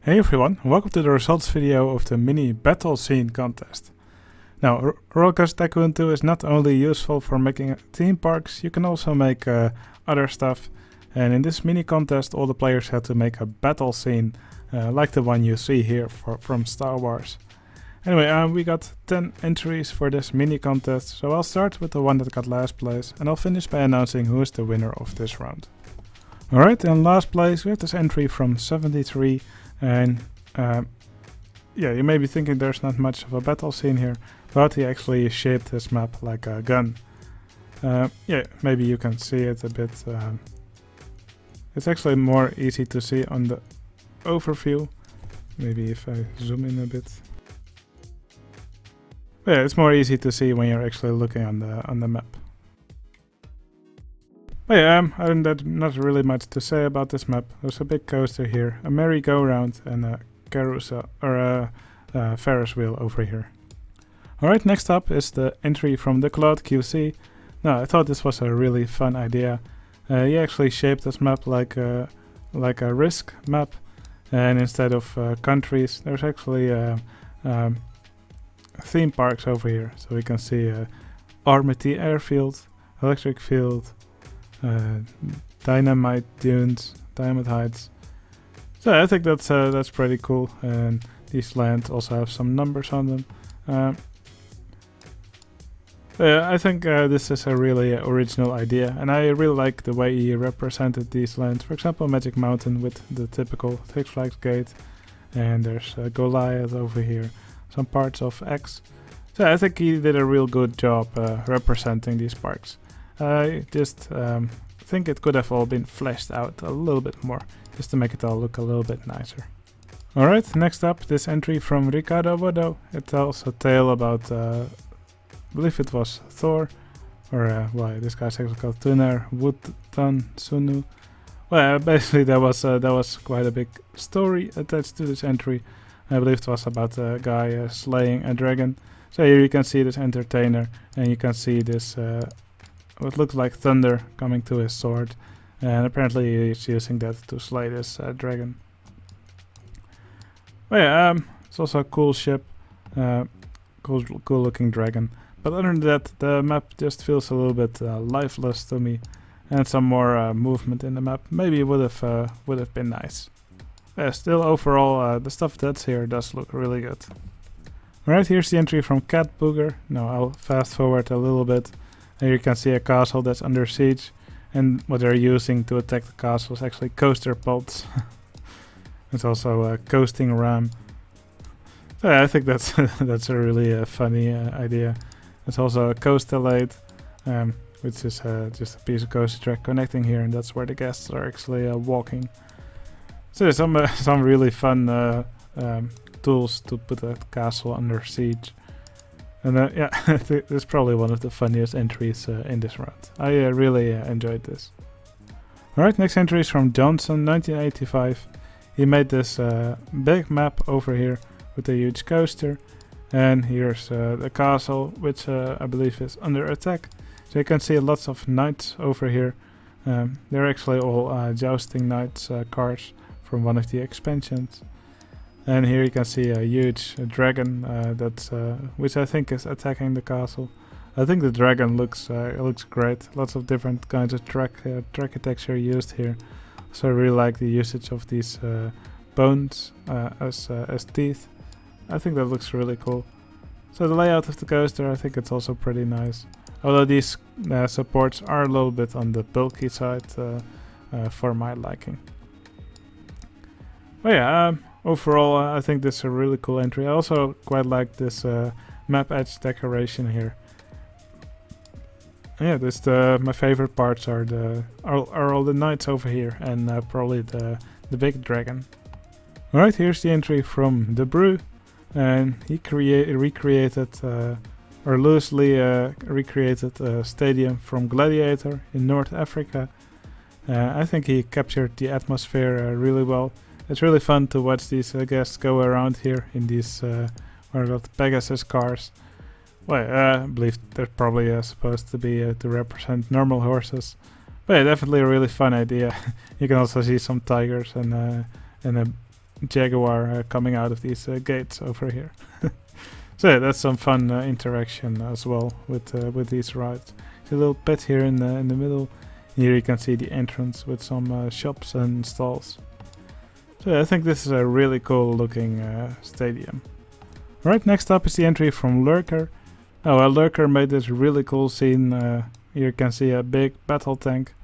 Hey everyone, welcome to the results video of the mini battle scene contest. Now, Rollercoaster Tycoon 2 is not only useful for making theme parks, you can also make other stuff. And in this mini contest, all the players had to make a battle scene, like the one you see here from Star Wars. Anyway, we got 10 entries for this mini contest, so I'll start with the one that got last place, and I'll finish by announcing who is the winner of this round. Alright, in last place we have this entry from 73. And yeah, you may be thinking there's not much of a battle scene here, but he actually shaped this map like a gun. Yeah, maybe you can see it a bit. It's actually more easy to see on the overview. Maybe if I zoom in a bit. Yeah, it's more easy to see when you're actually looking on the map. But yeah, not really much to say about this map. There's a big coaster here, a merry-go-round, and a carousel or a Ferris wheel over here. Alright, next up is the entry from the Cloud QC. Now, I thought this was a really fun idea. He actually shaped this map like a Risk map, and instead of countries, there's actually theme parks over here. So we can see Armity Airfield, Electric Field, Dynamite Dunes, Diamond Heights. So I think that's pretty cool, and these lands also have some numbers on them. I think this is a really original idea, and I really like the way he represented these lands. For example, Magic Mountain with the typical Six Flags gate, and there's Goliath over here, some parts of X. So I think he did a real good job representing these parks. I just think it could have all been fleshed out a little bit more, just to make it all look a little bit nicer. Alright, next up, this entry from Ricardo Bodo. It tells a tale about, I believe it was Thor, or well, this guy's actually called Tuner Wutan Sunu. Well, basically that was quite a big story attached to this entry. I believe it was about a guy slaying a dragon. So here you can see this entertainer, and you can see this what looks like thunder coming to his sword, and apparently he's using that to slay this dragon. But yeah, it's also a cool ship, cool looking dragon. But other than that, the map just feels a little bit lifeless to me, and some more movement in the map maybe would have been nice. Yeah, still overall the stuff that's here does look really good. Alright, here's the entry from Cat Booger. Now I'll fast forward a little bit. Here you can see a castle that's under siege, and what they're using to attack the castle is actually coaster pods. It's also a coasting ram. So yeah, I think that's that's a really funny idea. It's also a coastalade, which is just a piece of coaster track connecting here, and that's where the guests are actually walking. So there's some really fun tools to put a castle under siege. And yeah, this is probably one of the funniest entries in this round. I really enjoyed this. Alright, next entry is from Johnson, 1985. He made this big map over here with a huge coaster. And here's the castle, which I believe is under attack. So you can see lots of knights over here. They're actually all jousting knights cars from one of the expansions. And here you can see a huge dragon which I think is attacking the castle. I think the dragon looks great. Lots of different kinds of track architecture used here. So I really like the usage of these bones as teeth. I think that looks really cool. So the layout of the coaster, I think it's also pretty nice. Although these supports are a little bit on the bulky side for my liking. But yeah. Overall, I think this is a really cool entry. I also quite like this map edge decoration here. Yeah, my favorite parts are all the knights over here, and probably the big dragon. Alright, here's the entry from The Brew, and he recreated or loosely recreated a stadium from Gladiator in North Africa. I think he captured the atmosphere really well. It's really fun to watch these guests go around here in these what are called Pegasus cars. Well, I believe they're probably supposed to be to represent normal horses. But yeah, definitely a really fun idea. You can also see some tigers and a jaguar coming out of these gates over here. So yeah, that's some fun interaction as well with these rides. A little pit here in the middle. Here you can see the entrance with some shops and stalls. So yeah, I think this is a really cool looking stadium. Right, next up is the entry from Lurker. Oh, well, Lurker made this really cool scene. Here you can see a big battle tank.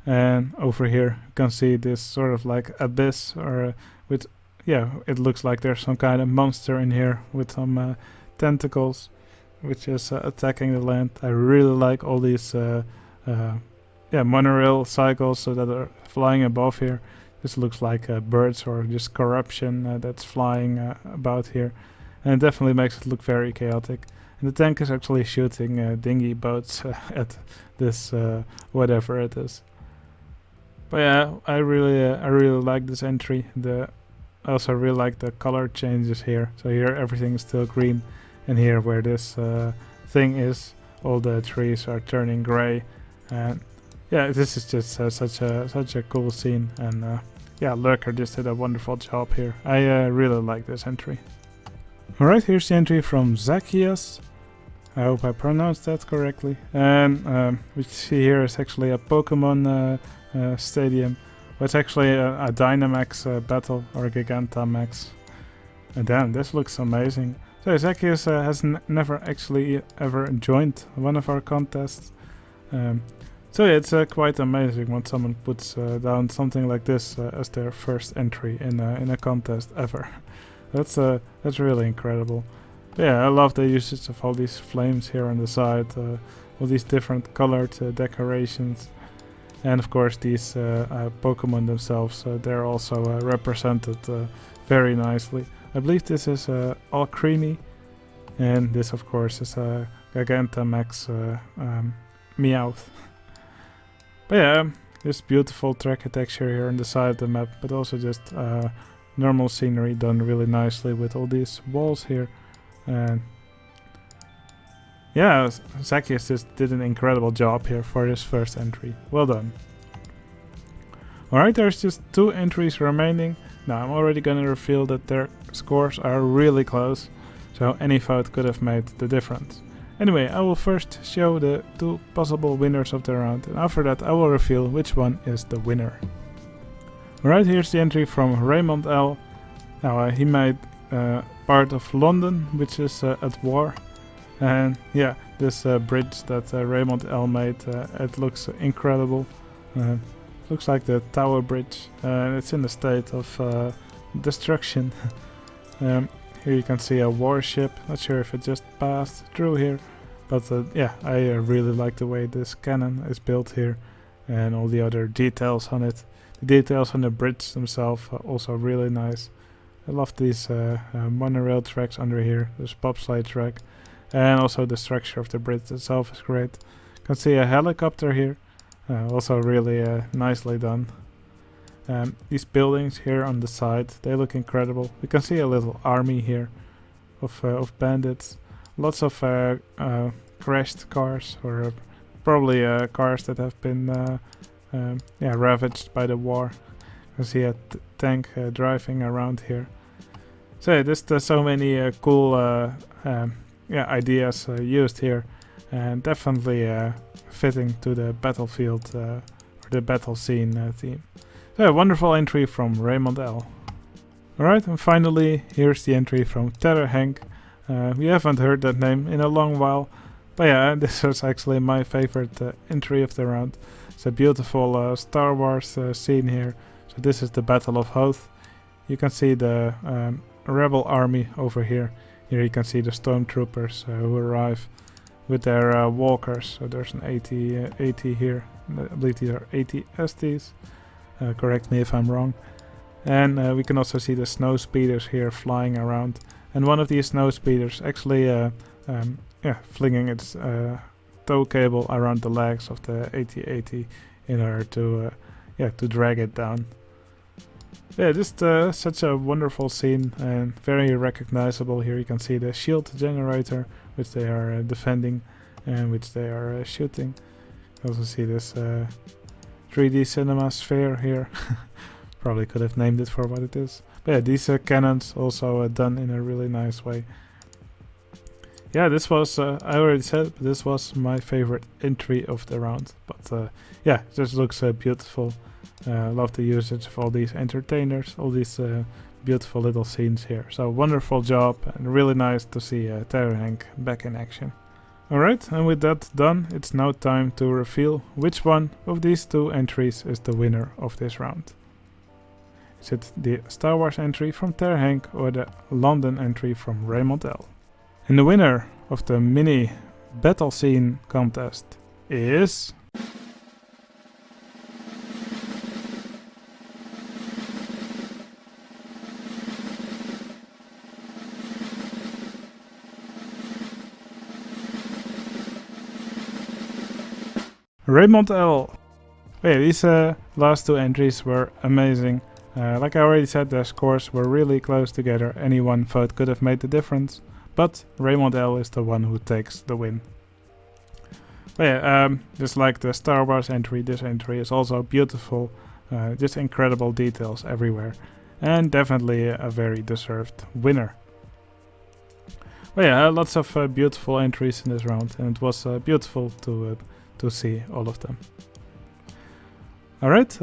And over here you can see this sort of like abyss or with, yeah, it looks like there's some kind of monster in here with some tentacles which is attacking the land. I really like all these monorail cycles that are flying above here. This looks like birds or just corruption that's flying about here, and it definitely makes it look very chaotic. And the tank is actually shooting dinghy boats at this whatever it is. But yeah, I really like this entry. I also really like the color changes here. So here everything is still green, and here where this thing is, all the trees are turning gray. And yeah, this is just such a cool scene. And yeah, Lurker just did a wonderful job here. I really like this entry. Alright, here's the entry from Zacchaeus. I hope I pronounced that correctly. And what you see here is actually a Pokemon stadium. But it's actually a Dynamax battle or a Gigantamax. And damn, this looks amazing. So Zacchaeus has never actually ever joined one of our contests. So yeah, it's quite amazing when someone puts down something like this as their first entry in a contest ever. That's really incredible. But yeah, I love the usage of all these flames here on the side, all these different colored decorations, and of course these Pokemon themselves. They're also represented very nicely. I believe this is all creamy, and this of course is a Gigantamax Meowth. But yeah, this beautiful track texture here on the side of the map, but also just normal scenery done really nicely with all these walls here. And yeah, Zacchaeus just did an incredible job here for his first entry. Well done. Alright, there's just 2 entries remaining. Now I'm already gonna reveal that their scores are really close, so any vote could have made the difference. Anyway, I will first show the 2 possible winners of the round, and after that I will reveal which one is the winner. Alright, here's the entry from Raymond L. Now he made part of London, which is at war. And yeah, this bridge that Raymond L made, it looks incredible. Looks like the Tower Bridge, and it's in a state of destruction. Here you can see a warship. Not sure if it just passed through here, but yeah, I really like the way this cannon is built here and all the other details on it. The details on the bridge themselves are also really nice. I love these monorail tracks under here, this bobsleigh track, and also the structure of the bridge itself is great. You can see a helicopter here, also really nicely done. These buildings here on the side, they look incredible. You can see a little army here of bandits. Lots of crashed cars, or probably cars that have been ravaged by the war. You can see a tank driving around here. So yeah, there's so many cool ideas used here, and definitely fitting to the battlefield or the battle scene theme. So a wonderful entry from Raymond L. Alright, and finally here's the entry from Terra Hank. We haven't heard that name in a long while, but yeah, this was actually my favorite entry of the round. It's a beautiful Star Wars scene here. So this is the Battle of Hoth. You can see the rebel army over here. Here you can see the stormtroopers who arrive with their walkers. So there's an AT here. I believe these are AT STs. Correct me if I'm wrong. And we can also see the snow speeders here flying around. And one of these snow speeders actually flinging its tow cable around the legs of the AT-AT in order to drag it down. Yeah, just such a wonderful scene and very recognizable. Here you can see the shield generator, which they are defending and which they are shooting. You also see this 3D cinema sphere here. Probably could have named it for what it is. But yeah, these cannons also done in a really nice way. Yeah, this was, I already said, this was my favorite entry of the round. But yeah, it just looks beautiful. Love the usage of all these entertainers, all these beautiful little scenes here. So wonderful job, and really nice to see Terror Hank back in action. Alright, and with that done, it's now time to reveal which one of these two entries is the winner of this round. Is it the Star Wars entry from Terror Hank or the London entry from Raymond L? And the winner of the mini battle scene contest is... Raymond L. Yeah, these last two entries were amazing. Like I already said, their scores were really close together. Any one vote could have made the difference. But Raymond L is the one who takes the win. But yeah, just like the Star Wars entry, this entry is also beautiful. Just incredible details everywhere. And definitely a very deserved winner. But yeah, lots of beautiful entries in this round. And it was beautiful to see all of them. Alright,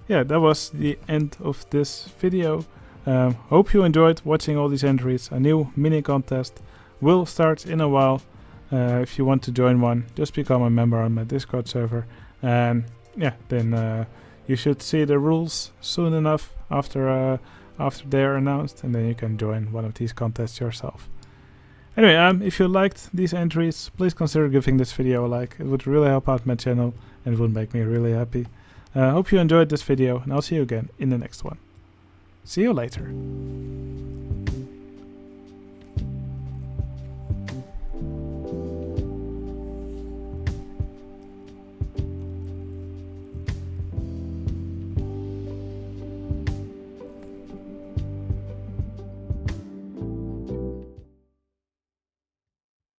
yeah, that was the end of this video. Hope you enjoyed watching all these entries. A new mini contest will start in a while. If you want to join one, just become a member on my Discord server. And yeah, then you should see the rules soon enough after they're announced. And then you can join one of these contests yourself. Anyway, if you liked these entries, please consider giving this video a like. It would really help out my channel and would make me really happy. Hope you enjoyed this video, and I'll see you again in the next one. See you later.